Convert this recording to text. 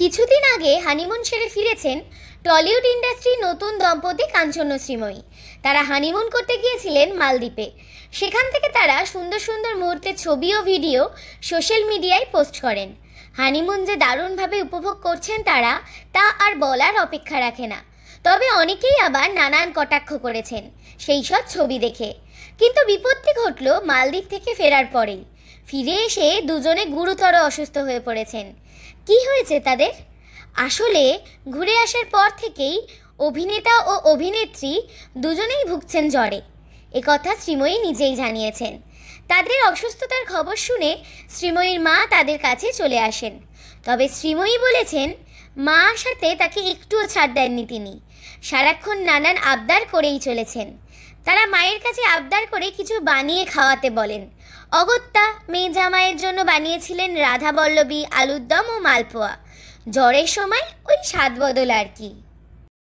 কিছুদিন আগে হানিমুন সেরে ফিরেছেন টলিউড ইন্ডাস্ট্রির নতুন দম্পতি কাঞ্চন ও শ্রীময়ী। তারা হানিমুন করতে গিয়েছিলেন মালদ্বীপে। সেখান থেকে তারা সুন্দর সুন্দর মুহূর্তের ছবি ও ভিডিও সোশ্যাল মিডিয়ায় পোস্ট করেন। হানিমুন যে দারুণভাবে উপভোগ করছেন তারা, তা আর বলার অপেক্ষা রাখে না। তবে অনেকেই আবার নানান কটাক্ষ করেছেন সেই সব ছবি দেখে। কিন্তু বিপত্তি ঘটল মালদ্বীপ থেকে ফেরার পরেই। ফিরে এসে দুজনে গুরুতর অসুস্থ হয়ে পড়েছেন। কি হয়েছে তাদের? আসলে ঘুরে আসার পর থেকেই অভিনেতা ও অভিনেত্রী দুজনেই ভুগছেন জ্বরে। একথা শ্রীময়ী নিজেই জানিয়েছেন। তাদের অসুস্থতার খবর শুনে শ্রীময়ীর মা তাদের কাছে চলে আসেন। তবে শ্রীময়ী বলেছেন, মা আসাতে তাকে একটুও ছাড় দেননি তিনি। সারাক্ষণ নানান আবদার করেই চলেছেন। তারা মায়ের কাছে আবদার করে কিছু বানিয়ে খাওয়াতে বলেন। অগত্যা মেয়ে জামাইয়ের জন্য বানিয়েছিলেন রাধা বল্লভী, আলুর দম ও মালপোয়া। জ্বরের সময় ওই স্বাদ বদল আর কি।